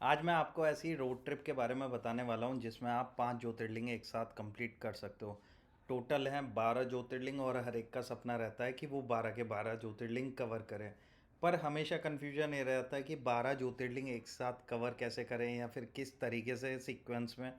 आज मैं आपको ऐसी रोड ट्रिप के बारे में बताने वाला हूँ जिसमें आप 5 ज्योतिर्लिंग एक साथ कंप्लीट कर सकते हो। टोटल हैं 12 ज्योतिर्लिंग और हर एक का सपना रहता है कि वो 12 के 12 ज्योतिर्लिंग कवर करें। पर हमेशा कन्फ्यूजन ये रहता है कि 12 ज्योतिर्लिंग एक साथ कवर कैसे करें या फिर किस तरीके से सीक्वेंस में।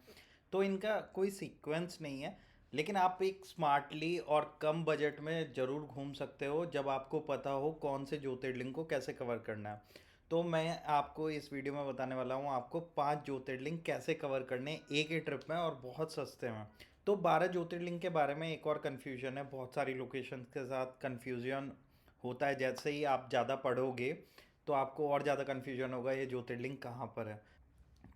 तो इनका कोई सीक्वेंस नहीं है, लेकिन आप एक स्मार्टली और कम बजट में ज़रूर घूम सकते हो जब आपको पता हो कौन से ज्योतिर्लिंग को कैसे कवर करना है। तो मैं आपको इस वीडियो में बताने वाला हूँ आपको 5 ज्योतिर्लिंग कैसे कवर करने एक ही ट्रिप में और बहुत सस्ते में। तो 12 ज्योतिर्लिंग के बारे में एक और कन्फ्यूजन है, बहुत सारी लोकेशंस के साथ कन्फ्यूजन होता है। जैसे ही आप ज़्यादा पढ़ोगे तो आपको और ज़्यादा कन्फ्यूजन होगा ये ज्योतिर्लिंग कहाँ पर है।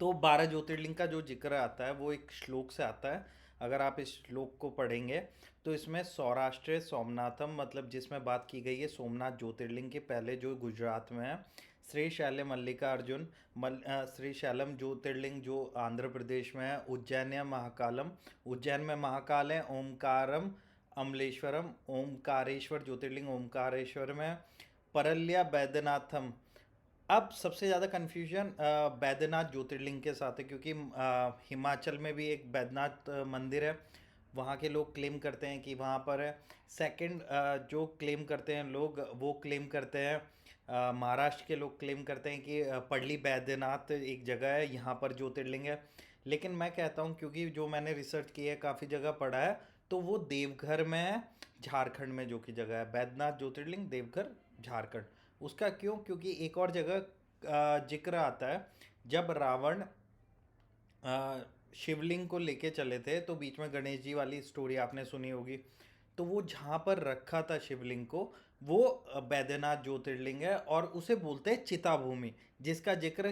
तो 12 ज्योतिर्लिंग का जो जिक्र आता है वो एक श्लोक से आता है। अगर आप इस श्लोक को पढ़ेंगे तो इसमें सौराष्ट्र सोमनाथम, मतलब जिसमें बात की गई है सोमनाथ ज्योतिर्लिंग के पहले जो गुजरात में है। श्री शैलम मल्लिकार्जुन श्री शैलम ज्योतिर्लिंग जो आंध्र प्रदेश में है। उज्जैन या महाकालम, उज्जैन में महाकाल है। ओमकारम अमलेश्वरम, ओमकारेश्वर ज्योतिर्लिंग ओमकारेश्वर में है। परल्या बैद्यनाथम। अब सबसे ज़्यादा कन्फ्यूजन बैद्यनाथ ज्योतिर्लिंग के साथ है, क्योंकि हिमाचल में भी एक बैद्यनाथ मंदिर है। वहाँ के लोग क्लेम करते हैं कि वहाँ पर है। सेकंड जो क्लेम करते हैं लोग वो क्लेम करते हैं, महाराष्ट्र के लोग क्लेम करते हैं कि पडली बैद्यनाथ एक जगह है, यहाँ पर ज्योतिर्लिंग है। लेकिन मैं कहता हूँ, क्योंकि जो मैंने रिसर्च की है, काफ़ी जगह पढ़ा है, तो वो देवघर में है, झारखंड में जो कि जगह है बैद्यनाथ ज्योतिर्लिंग, देवघर झारखंड। उसका क्यों? क्योंकि एक और जगह जिक्र आता है, जब रावण शिवलिंग को लेके चले थे तो बीच में गणेश जी वाली स्टोरी आपने सुनी होगी। तो वो जहाँ पर रखा था शिवलिंग को, वो बैद्यनाथ ज्योतिर्लिंग है और उसे बोलते हैं चिता भूमि, जिसका जिक्र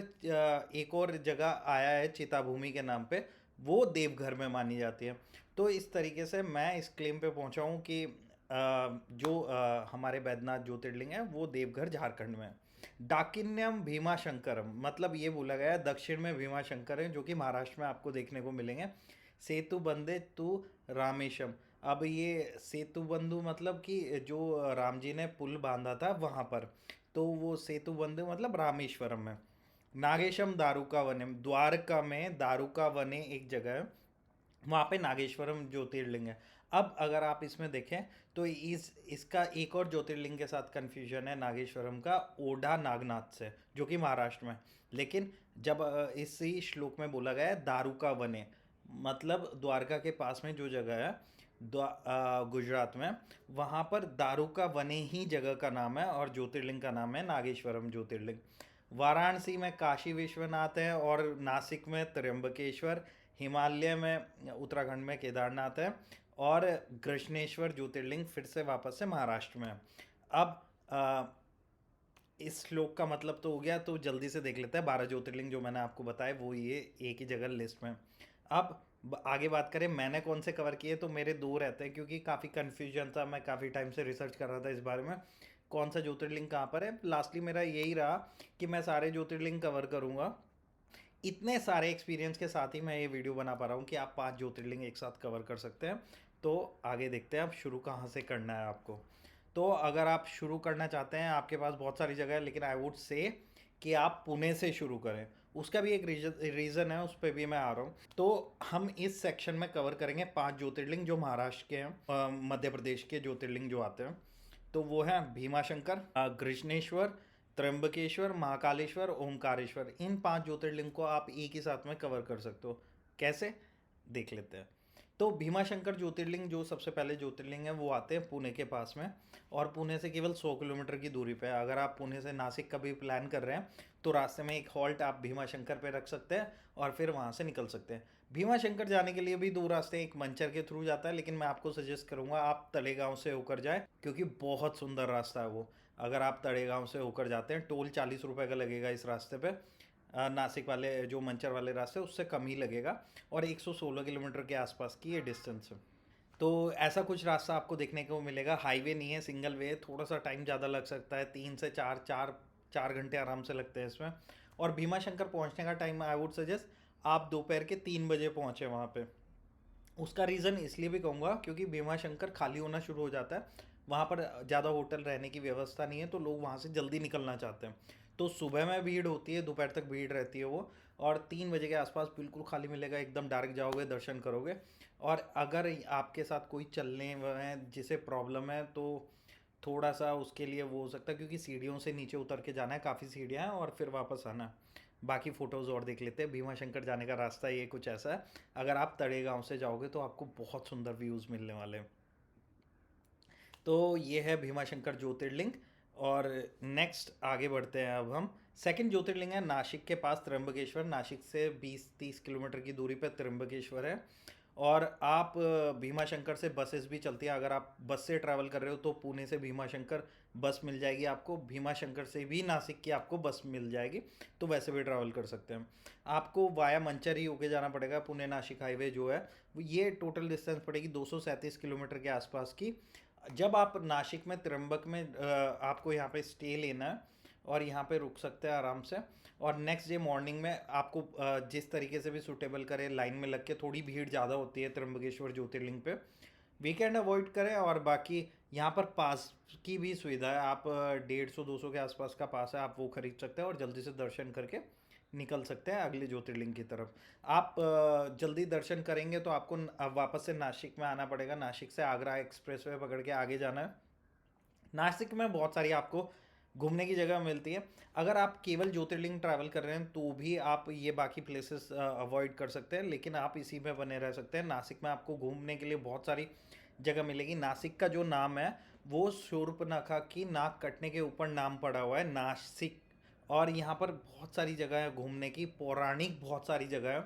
एक और जगह आया है चिता भूमि के नाम पे। वो देवघर में मानी जाती है। तो इस तरीके से मैं इस क्लेम पे पहुंचा हूँ कि जो हमारे बैद्यनाथ ज्योतिर्लिंग है वो देवघर झारखंड में है। डाकिन्यम भीमाशंकरम, मतलब ये बोला गया है दक्षिण में भीमाशंकर है जो कि महाराष्ट्र में आपको देखने को मिलेंगे। सेतु बंदे तु रामेशम। अब ये सेतु बंधु मतलब कि जो राम जी ने पुल बांधा था वहाँ पर, तो वो सेतु बंधु मतलब रामेश्वरम में। नागेशम दारुका वनम, द्वारका में दारुका वने एक जगह है, वहाँ पे नागेश्वरम ज्योतिर्लिंग है। अब अगर आप इसमें देखें तो इसका एक और ज्योतिर्लिंग के साथ कन्फ्यूजन है नागेश्वरम का, ओढ़ा नागनाथ से, जो कि महाराष्ट्र में। लेकिन जब इसी श्लोक में बोला गया है दारुका वने, मतलब द्वारका के पास में जो जगह है गुजरात में, वहाँ पर दारुका वने ही जगह का नाम है और ज्योतिर्लिंग का नाम है नागेश्वरम ज्योतिर्लिंग। वाराणसी में काशी विश्वनाथ है और नासिक में त्र्यंबकेश्वर, हिमालय में उत्तराखंड में केदारनाथ है और कृष्णेश्वर ज्योतिर्लिंग फिर से वापस से महाराष्ट्र में है। अब इस श्लोक का मतलब तो हो गया, तो जल्दी से देख लेते हैं 12 ज्योतिर्लिंग जो मैंने आपको बताए वो ये एक ही जगह लिस्ट में। अब आगे बात करें मैंने कौन से कवर किए, तो मेरे दो रहते हैं, क्योंकि काफ़ी कन्फ्यूजन था, मैं काफ़ी टाइम से रिसर्च कर रहा था इस बारे में कौन सा ज्योतिर्लिंग कहाँ पर है। लास्टली मेरा यही रहा कि मैं सारे ज्योतिर्लिंग कवर करूँगा। इतने सारे एक्सपीरियंस के साथ ही मैं ये वीडियो बना पा रहा हूँ कि आप 5 ज्योतिर्लिंग एक साथ कवर कर सकते हैं। तो आगे देखते हैं अब शुरू कहाँ से करना है आपको। तो अगर आप शुरू करना चाहते हैं, आपके पास बहुत सारी जगह है, लेकिन आई वुड से कि आप पुणे से शुरू करें। उसका भी एक रीज़न है, उस पर भी मैं आ रहा हूँ। तो हम इस सेक्शन में कवर करेंगे 5 ज्योतिर्लिंग जो महाराष्ट्र के हैं, मध्य प्रदेश के ज्योतिर्लिंग जो आते हैं। तो वो हैं भीमाशंकर, कृष्णेश्वर, त्र्यंबकेश्वर, महाकालेश्वर, ओमकारेश्वर। इन 5 ज्योतिर्लिंग को आप एक ही साथ में कवर कर सकते हो। कैसे? देख लेते हैं। तो भीमाशंकर ज्योतिर्लिंग जो सबसे पहले ज्योतिर्लिंग है वो आते हैं पुणे के पास में, और पुणे से केवल 100 किलोमीटर की दूरी पे है। अगर आप पुणे से नासिक का भी प्लान कर रहे हैं तो रास्ते में एक हॉल्ट आप भीमाशंकर पे रख सकते हैं और फिर वहाँ से निकल सकते हैं। भीमाशंकर जाने के लिए भी दो रास्ते हैं, एक मंचर के थ्रू जाता है, लेकिन मैं आपको सजेस्ट करूँगा आप तलेगांव से होकर जाए, क्योंकि बहुत सुंदर रास्ता है वो। अगर आप तड़ेगांव से होकर जाते हैं, टोल 40 रुपये का लगेगा इस रास्ते पे। नासिक वाले जो मंचर वाले रास्ते उससे कम ही लगेगा, और 116 किलोमीटर के आसपास की ये डिस्टेंस है। तो ऐसा कुछ रास्ता आपको देखने को मिलेगा। हाईवे नहीं है, सिंगल वे है, थोड़ा सा टाइम ज़्यादा लग सकता है, 3 से 4 चार 4 घंटे आराम से लगते हैं इसमें। और भीमाशंकर पहुंचने का टाइम आई वुड सजेस्ट आप दोपहर के 3 बजे पहुंचे वहाँ पे। उसका रीज़न इसलिए भी कहूँगा क्योंकि भीमाशंकर खाली होना शुरू हो जाता है, वहाँ पर ज़्यादा होटल रहने की व्यवस्था नहीं है, तो लोग वहाँ से जल्दी निकलना चाहते हैं। तो सुबह में भीड़ होती है, दोपहर तक भीड़ रहती है वो। और 3 बजे के आसपास बिल्कुल खाली मिलेगा, एकदम डायरेक्ट जाओगे, दर्शन करोगे। और अगर आपके साथ कोई चलने में जिसे प्रॉब्लम है तो थोड़ा सा उसके लिए वो हो सकता है, क्योंकि सीढ़ियों से नीचे उतर के जाना है, काफ़ी सीढ़ियाँ हैं, और फिर वापस आना है। बाकी फ़ोटोज़ और देख लेते हैं। भीमा शंकर जाने का रास्ता ये कुछ ऐसा है। अगर आप तड़ेगांव से जाओगे तो आपको बहुत सुंदर व्यूज़ मिलने वाले हैं। तो ये है भीमा शंकर ज्योतिर्लिंग। और नेक्स्ट आगे बढ़ते हैं अब हम। सेकंड ज्योतिर्लिंग है नासिक के पास त्र्यंबकेश्वर। नासिक से 20-30 किलोमीटर की दूरी पर त्र्यंबकेश्वर है। और आप भीमा शंकर से बसेस भी चलती हैं। अगर आप बस से ट्रैवल कर रहे हो तो पुणे से भीमा शंकर बस मिल जाएगी आपको। भीमा शंकर से भी नासिक की आपको बस मिल जाएगी, तो वैसे भी ट्रैवल कर सकते हैं। आपको वाया मंचर ही होके जाना पड़ेगा। पुणे नासिक हाईवे जो है वो, ये टोटल डिस्टेंस पड़ेगी 237 किलोमीटर के आसपास की। जब आप नासिक में त्र्यंबक में आपको यहाँ पे स्टे लेना है और यहाँ पे रुक सकते हैं आराम से। और नेक्स्ट डे मॉर्निंग में आपको जिस तरीके से भी सूटेबल करे, लाइन में लग के, थोड़ी भीड़ ज़्यादा होती है त्र्यंबकेश्वर ज्योतिर्लिंग पे, वीकेंड अवॉइड करें। और बाकी यहाँ पर पास की भी सुविधा है। आप 150-200 के आसपास का पास है, आप वो खरीद सकते हैं और जल्दी से दर्शन करके निकल सकते हैं अगले ज्योतिर्लिंग की तरफ। आप जल्दी दर्शन करेंगे तो आपको वापस से नासिक में आना पड़ेगा। नासिक से आगरा एक्सप्रेसवे पकड़ के आगे जाना है। नासिक में बहुत सारी आपको घूमने की जगह मिलती है। अगर आप केवल ज्योतिर्लिंग ट्रैवल कर रहे हैं तो भी आप ये बाकी प्लेसेस अवॉइड कर सकते हैं, लेकिन आप इसी में बने रह सकते हैं। नासिक में आपको घूमने के लिए बहुत सारी जगह मिलेगी। नासिक का जो नाम है वो शूर्पणखा की नाक कटने के ऊपर नाम पड़ा हुआ है, नासिक। और यहाँ पर बहुत सारी जगह है घूमने की, पौराणिक बहुत सारी जगह है।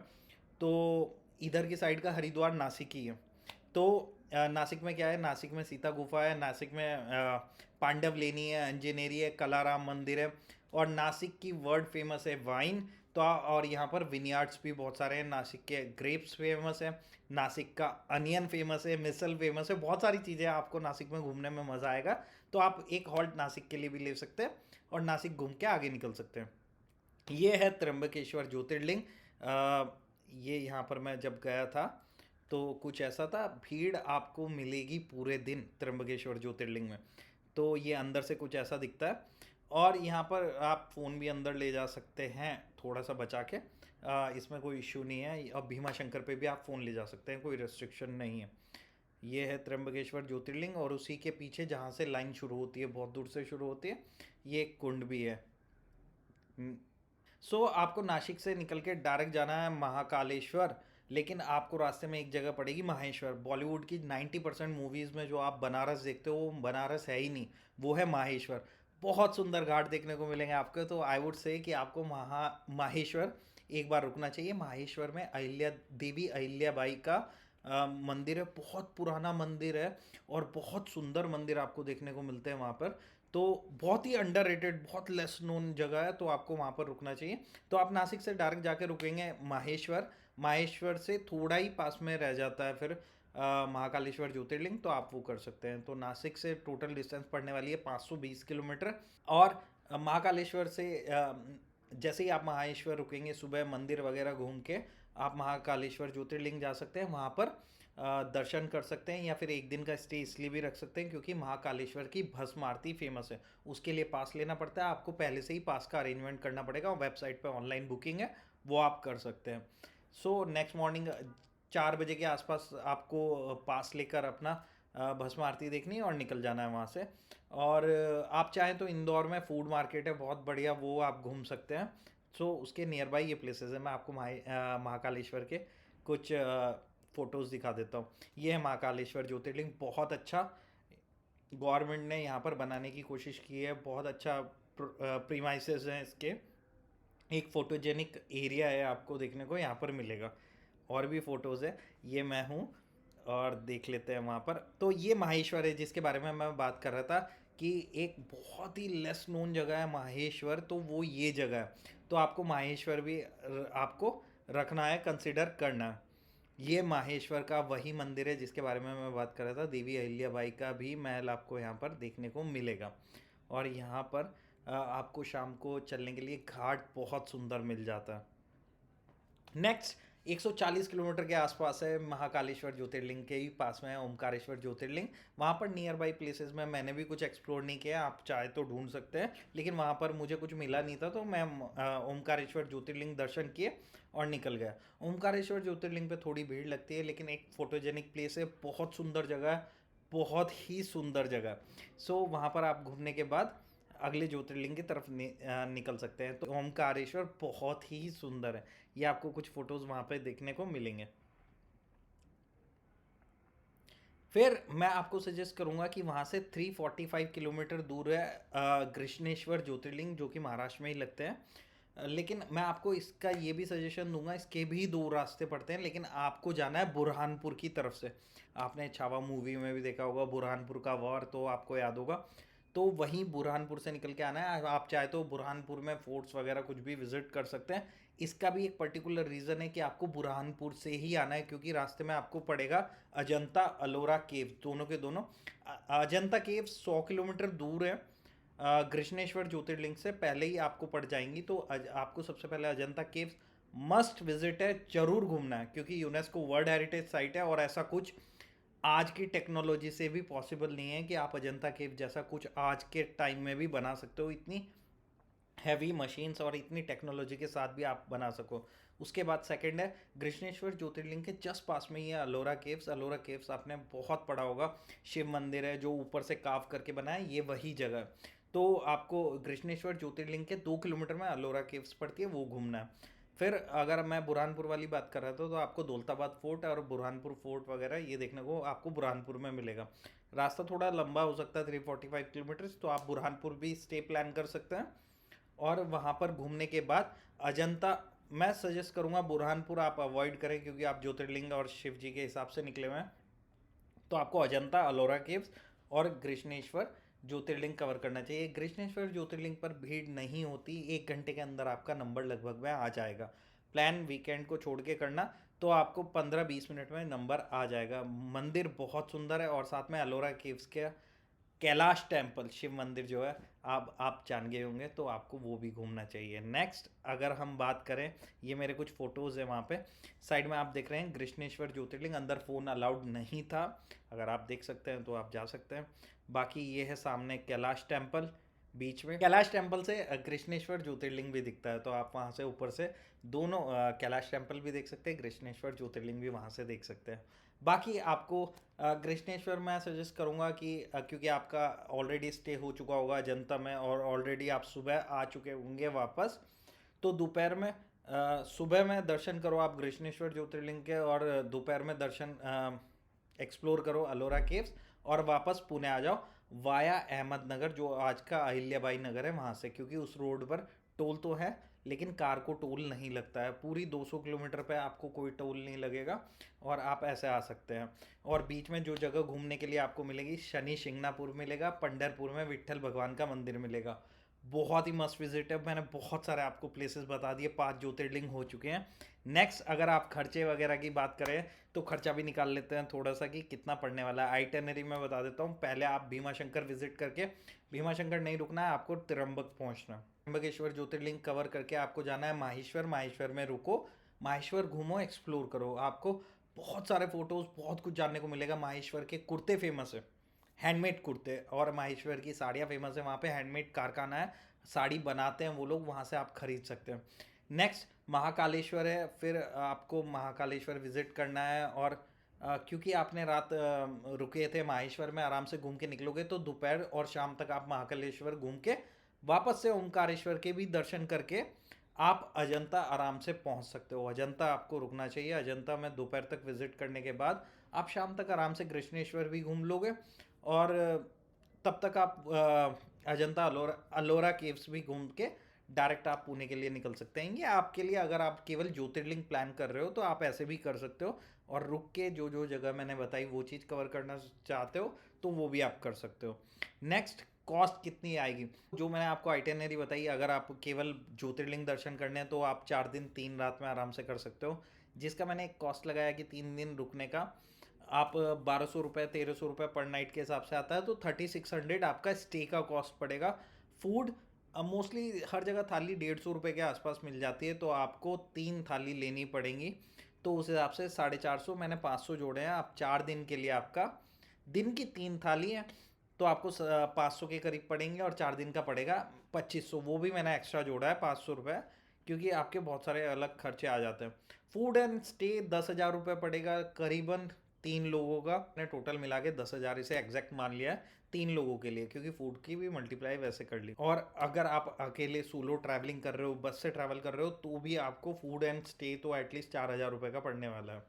तो इधर की साइड का हरिद्वार नासिक ही है। तो नासिक में क्या है, नासिक में सीता गुफा है, नासिक में पांडव लेनी है, अंजनेरी है, कलाराम मंदिर है। और नासिक की वर्ल्ड फेमस है वाइन। तो और यहाँ पर विनयार्ड्स भी बहुत सारे हैं। नासिक के ग्रेप्स फेमस है, नासिक का अनियन फेमस है, मिसल फेमस है, बहुत सारी चीज़ें आपको नासिक में घूमने में मज़ा आएगा। तो आप एक हॉल्ट नासिक के लिए भी ले सकते हैं और नासिक घूम के आगे निकल सकते हैं। ये है त्र्यंबकेश्वर ज्योतिर्लिंग। ये यहाँ पर मैं जब गया था तो कुछ ऐसा था, भीड़ आपको मिलेगी पूरे दिन त्र्यंबकेश्वर ज्योतिर्लिंग में। तो ये अंदर से कुछ ऐसा दिखता है। और यहाँ पर आप फ़ोन भी अंदर ले जा सकते हैं थोड़ा सा बचा के। इसमें कोई इशू नहीं है। अब भीमा शंकर पे भी आप फ़ोन ले जा सकते हैं, कोई रेस्ट्रिक्शन नहीं है। ये है त्र्यंबकेश्वर ज्योतिर्लिंग। और उसी के पीछे जहाँ से लाइन शुरू होती है, बहुत दूर से शुरू होती है, ये एक कुंड भी है। सो आपको नासिक से निकल के डायरेक्ट जाना है महाकालेश्वर। लेकिन आपको रास्ते में एक जगह पड़ेगी माहेश्वर। बॉलीवुड की 90% मूवीज़ में जो आप बनारस देखते हो वो बनारस है ही नहीं, वो है माहेश्वर। बहुत सुंदर घाट देखने को मिलेंगे आपको। तो आई वुड से कि आपको माहेश्वर एक बार रुकना चाहिए। माहेश्वर में अहिल्या देवी अहिल्याबाई का मंदिर है, बहुत पुराना मंदिर है। और बहुत सुंदर मंदिर आपको देखने को मिलते हैं वहाँ पर। तो बहुत ही अंडररेटेड, बहुत लेस नोन जगह है, तो आपको वहाँ पर रुकना चाहिए। तो आप नासिक से डायरेक्ट जाके रुकेंगे माहेश्वर। माहेश्वर से थोड़ा ही पास में रह जाता है फिर महाकालेश्वर ज्योतिर्लिंग, तो आप वो कर सकते हैं। तो नासिक से टोटल डिस्टेंस पड़ने वाली है 520 किलोमीटर। और महाकालेश्वर से जैसे ही आप माहेश्वर रुकेंगे, सुबह मंदिर वगैरह घूम के आप महाकालेश्वर ज्योतिर्लिंग जा सकते हैं। वहाँ पर दर्शन कर सकते हैं, या फिर एक दिन का स्टे इसलिए भी रख सकते हैं क्योंकि महाकालेश्वर की भस्म आरती फेमस है। उसके लिए पास लेना पड़ता है, आपको पहले से ही पास का अरेंजमेंट करना पड़ेगा। वेबसाइट पे ऑनलाइन बुकिंग है, वो आप कर सकते हैं। सो नेक्स्ट मॉर्निंग 4 बजे के आसपास आपको पास लेकर अपना भस्म आरती देखनी है और निकल जाना है वहाँ से। और आप चाहें तो इंदौर में फूड मार्केट है बहुत बढ़िया, वो आप घूम सकते हैं। सो उसके नियर बाई ये प्लेसेस है। मैं आपको महाकालेश्वर के कुछ फ़ोटोज़ दिखा देता हूँ। ये है महाकालेश्वर ज्योतिर्लिंग, बहुत अच्छा गवर्नमेंट ने यहाँ पर बनाने की कोशिश की है। बहुत अच्छा प्रीमाइसेस हैं इसके। एक फ़ोटोजेनिक एरिया है, आपको देखने को यहाँ पर मिलेगा। और भी फ़ोटोज़ है, ये मैं हूँ। और देख लेते हैं वहाँ पर। तो ये माहेश्वर है जिसके बारे में मैं बात कर रहा था कि एक बहुत ही लेस नोन जगह है माहेश्वर, तो वो ये जगह है। तो आपको माहेश्वर भी आपको रखना है, कंसिडर करना है। ये माहेश्वर का वही मंदिर है जिसके बारे में मैं बात कर रहा था। देवी अहिल्याबाई का भी महल आपको यहाँ पर देखने को मिलेगा। और यहाँ पर आपको शाम को चलने के लिए घाट बहुत सुंदर मिल जाता है। नेक्स्ट 140 किलोमीटर के आसपास है, महाकालेश्वर ज्योतिर्लिंग के ही पास में है ओमकारेश्वर ज्योतिर्लिंग। वहाँ पर नियर बाई प्लेसेस में मैंने भी कुछ एक्सप्लोर नहीं किया, आप चाहे तो ढूंढ सकते हैं, लेकिन वहाँ पर मुझे कुछ मिला नहीं था, तो मैं ओमकारेश्वर ज्योतिर्लिंग दर्शन किए और निकल गया। ओमकारेश्वर ज्योतिर्लिंग पे थोड़ी भीड़ लगती है, लेकिन एक फोटोजेनिक प्लेस है, बहुत सुंदर जगह है, बहुत ही सुंदर जगह। सो वहाँ पर आप घूमने के बाद अगले ज्योतिर्लिंग की तरफ निकल सकते हैं। तो ओमकारेश्वर बहुत ही सुंदर है, ये आपको कुछ फोटोज वहाँ पे देखने को मिलेंगे। फिर मैं आपको सजेस्ट करूंगा कि वहाँ से 345 किलोमीटर दूर है कृष्णेश्वर ज्योतिर्लिंग, जो कि महाराष्ट्र में ही लगते हैं। लेकिन मैं आपको इसका ये भी सजेशन दूंगा, इसके भी दो रास्ते पड़ते हैं, लेकिन आपको जाना है बुरहानपुर की तरफ से। आपने छावा मूवी में भी देखा होगा बुरहानपुर का वॉर, तो आपको याद होगा। तो वहीं बुरहानपुर से निकल के आना है। आप चाहे तो बुरहानपुर में फोर्ट्स वगैरह कुछ भी विजिट कर सकते हैं। इसका भी एक पर्टिकुलर रीज़न है कि आपको बुरहानपुर से ही आना है, क्योंकि रास्ते में आपको पड़ेगा अजंता अलोरा केव, दोनों के दोनों। अजंता केव 100 किलोमीटर दूर है कृष्णेश्वर ज्योतिर्लिंग से, पहले ही आपको पड़ जाएंगी। तो आपको सबसे पहले अजंता केव्स मस्ट विजिट है, जरूर घूमना है, क्योंकि यूनेस्को वर्ल्ड हेरिटेज साइट है, और ऐसा कुछ आज की टेक्नोलॉजी से भी पॉसिबल नहीं है कि आप अजंता केव जैसा कुछ आज के टाइम में भी बना सकते हो, इतनी हैवी मशीन्स और इतनी टेक्नोलॉजी के साथ भी आप बना सको। उसके बाद सेकंड है कृष्णेश्वर ज्योतिर्लिंग के जस्ट पास में ही है अलोरा केव्स। अलोरा केव्स आपने बहुत पढ़ा होगा, शिव मंदिर है जो ऊपर से काव करके बना है, ये वही जगह है। तो आपको कृष्णेश्वर ज्योतिर्लिंग के 2 किलोमीटर में अलोरा केव्स पड़ती है, वो घूमना है। फिर अगर मैं बुरहानपुर वाली बात कर रहा था, तो आपको दौलताबाद फोर्ट और बुरहानपुर फोर्ट वगैरह ये देखने को आपको बुरहानपुर में मिलेगा। रास्ता थोड़ा लंबा हो सकता है, 345 किलोमीटर, तो आप बुरहानपुर भी स्टे प्लान कर सकते हैं। और वहाँ पर घूमने के बाद अजंता, मैं सजेस्ट करूँगा बुरहानपुर आप अवॉइड करें, क्योंकि आप ज्योतिर्लिंग और शिव जी के हिसाब से निकले हुए हैं। तो आपको अजंता, अलोरा केव्स और कृष्णेश्वर ज्योतिर्लिंग कवर करना चाहिए। कृष्णेश्वर ज्योतिर्लिंग पर भीड़ नहीं होती, 1 घंटे के अंदर आपका नंबर लगभग में आ जाएगा। प्लान वीकेंड को छोड़ के करना, तो आपको 15-20 मिनट में नंबर आ जाएगा। मंदिर बहुत सुंदर है, और साथ में अलोरा केव्स के कैलाश टेम्पल शिव मंदिर जो है, आप जान गए होंगे, तो आपको वो भी घूमना चाहिए। नेक्स्ट अगर हम बात करें, ये मेरे कुछ फ़ोटोज़ है वहाँ पे साइड में, आप देख रहे हैं कृष्णेश्वर ज्योतिर्लिंग, अंदर फ़ोन अलाउड नहीं था, अगर आप देख सकते हैं तो आप जा सकते हैं। बाकी ये है सामने कैलाश टेम्पल, बीच में कैलाश टेम्पल से कृष्णेश्वर ज्योतिर्लिंग भी दिखता है, तो आप वहाँ से ऊपर से दोनों कैलाश टेम्पल भी देख सकते हैं, कृष्णेश्वर ज्योतिर्लिंग भी वहाँ से देख सकते हैं। बाकी आपको कृष्णेश्वर मैं सजेस्ट करूँगा कि क्योंकि आपका ऑलरेडी स्टे हो चुका होगा जनता में, और ऑलरेडी आप सुबह आ चुके होंगे वापस, तो दोपहर में सुबह में दर्शन करो आप कृष्णेश्वर ज्योतिर्लिंग के, और दोपहर में दर्शन एक्सप्लोर करो अलोरा केव्स, और वापस पुणे आ जाओ वाया अहमदनगर, जो आज का अहिल्याबाई नगर है, वहाँ से। क्योंकि उस रोड पर टोल तो है, लेकिन कार को टोल नहीं लगता है, पूरी 200 किलोमीटर पे आपको कोई टोल नहीं लगेगा, और आप ऐसे आ सकते हैं। और बीच में जो जगह घूमने के लिए आपको मिलेगी, शनि शिंगणापुर मिलेगा, पंढरपुर में विट्ठल भगवान का मंदिर मिलेगा, बहुत ही मस्त विजिट है। मैंने बहुत सारे आपको प्लेसेस बता दिए, 5 ज्योतिर्लिंग हो चुके हैं। नेक्स्ट अगर आप खर्चे वगैरह की बात करें, तो खर्चा भी निकाल लेते हैं थोड़ा सा कि कितना पड़ने वाला है। आइटनरी में बता देता हूँ, पहले आप भीमा शंकर विजिट करके, भीमा शंकर नहीं रुकना है, आपको त्र्यंबक पहुँचना है। त्र्यंबकेश्वर ज्योतिर्लिंग कवर करके आपको जाना है माहेश्वर, माहेश्वर में रुको, माहेश्वर घूमो, एक्सप्लोर करो, आपको बहुत सारे फोटोज, बहुत कुछ जानने को मिलेगा। माहेश्वर के कुर्ते फेमस है, हैंडमेड कुर्ते, और माहेश्वर की साड़ियाँ फेमस है, वहाँ पे हैंडमेड कारखाना है, साड़ी बनाते हैं वो लोग, वहाँ से आप खरीद सकते हैं। नेक्स्ट महाकालेश्वर है, फिर आपको महाकालेश्वर विजिट करना है, और क्योंकि आपने रात रुके थे माहेश्वर में, आराम से घूम के निकलोगे, तो दोपहर और शाम तक आप महाकालेश्वर घूम के वापस से ओमकारेश्वर के भी दर्शन करके आप अजंता आराम से पहुंच सकते हो। अजंता आपको रुकना चाहिए, अजंता में दोपहर तक विजिट करने के बाद आप शाम तक आराम से कृष्णेश्वर भी घूम लोगे, और तब तक आप अजंता अलोरा अलोरा केव्स भी घूम के डायरेक्ट आप पुणे के लिए निकल सकते हैं। ये आपके लिए, अगर आप केवल ज्योतिर्लिंग प्लान कर रहे हो, तो आप ऐसे भी कर सकते हो, और रुक के जो जो जगह मैंने बताई वो चीज़ कवर करना चाहते हो, तो वो भी आप कर सकते हो। नेक्स्ट, कॉस्ट कितनी आएगी? जो मैंने आपको आइटिनरी बताई, अगर आप केवल ज्योतिर्लिंग दर्शन करने हैं, तो आप 4 दिन 3 रात में आराम से कर सकते हो, जिसका मैंने एक कॉस्ट लगाया कि 3 दिन रुकने का आप 1200 रुपये 1300 रुपये पर नाइट के हिसाब से आता है, तो 3600 आपका स्टे का कॉस्ट पड़ेगा। फूड मोस्टली हर जगह थाली 150 रुपये के आसपास मिल जाती है, तो आपको 3 थाली लेनी पड़ेंगी, तो उस हिसाब से 450, मैंने 500 जोड़े हैं। आप 4 दिन के लिए, आपका दिन की 3 थाली है तो आपको 500 के करीब पड़ेंगे, और 4 दिन का पड़ेगा 2500। वो भी मैंने एक्स्ट्रा जोड़ा है 500 रुपये, क्योंकि आपके बहुत सारे अलग खर्चे आ जाते हैं। फूड एंड स्टे 10,000 रुपये पड़ेगा करीबन 3 लोगों का। मैंने टोटल मिला के 10,000 इसे एग्जैक्ट मान लिया है 3 लोगों के लिए, क्योंकि फूड की भी मल्टीप्लाई वैसे कर ली। और अगर आप अकेले सोलो ट्रैवलिंग कर रहे हो, बस से ट्रैवल कर रहे हो, तो भी आपको फूड एंड स्टे तो एटलीस्ट 4,000 रुपये का पड़ने वाला है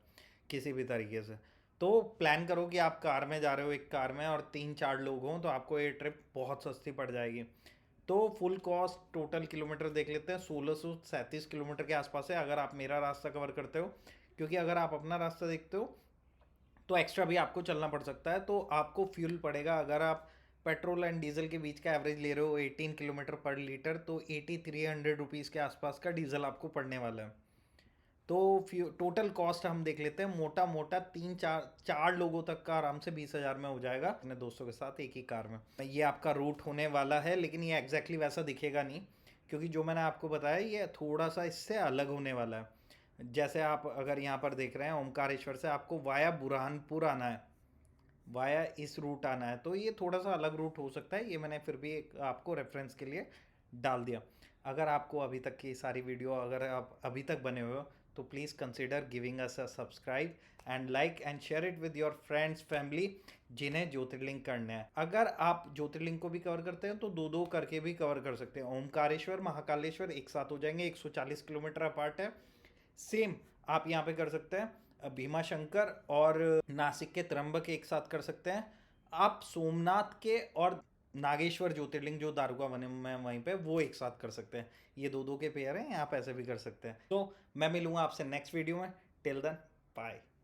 किसी भी तरीके से। तो प्लान करो कि आप कार में जा रहे हो, एक कार में, और 3-4 लोग हों, तो आपको ये ट्रिप बहुत सस्ती पड़ जाएगी। तो फुल कॉस्ट टोटल किलोमीटर देख लेते हैं, 1637 किलोमीटर के आसपास है अगर आप मेरा रास्ता कवर करते हो। क्योंकि अगर आप अपना रास्ता देखते हो तो एक्स्ट्रा भी आपको चलना पड़ सकता है। तो आपको फ्यूल पड़ेगा, अगर आप पेट्रोल एंड डीजल के बीच का एवरेज ले रहे हो 18 किलोमीटर पर लीटर, तो 8300 रुपीज़ के आसपास का डीजल आपको पड़ने वाला है। तो टोटल कॉस्ट हम देख लेते हैं, मोटा मोटा 3-4 लोगों तक का आराम से 20,000 में हो जाएगा अपने दोस्तों के साथ एक ही कार में। ये आपका रूट होने वाला है, लेकिन ये एग्जैक्टली वैसा दिखेगा नहीं, क्योंकि जो मैंने आपको बताया ये थोड़ा सा इससे अलग होने वाला है। जैसे आप अगर यहाँ पर देख रहे हैं, ओमकारेश्वर से आपको वाया बुरहानपुर आना है, वाया इस रूट आना है, तो ये थोड़ा सा अलग रूट हो सकता है। ये मैंने फिर भी एक आपको रेफरेंस के लिए डाल दिया। अगर आपको अभी तक की सारी वीडियो, अगर आप अभी तक बने हुए हो, तो please consider giving us a subscribe and like and share it with your friends family जिन्हें ज्योतिर्लिंग करना है। अगर आप ज्योतिर्लिंग को भी कवर करते हैं तो दो दो करके भी कवर कर सकते हैं। ओमकारेश्वर, महाकालेश्वर एक साथ हो जाएंगे, 140 किलोमीटर अपार्ट है। सेम आप यहाँ पे कर सकते हैं, भीमा शंकर और नासिक के त्र्यंबक एक साथ कर सकते हैं। आप सोमनाथ के और नागेश्वर ज्योतिर्लिंग जो दारुका वन में वहीं पे, वो एक साथ कर सकते हैं। ये दो दो के पेयर हैं, आप ऐसे भी कर सकते हैं। तो मैं मिलूंगा आपसे नेक्स्ट वीडियो में। Till then, bye.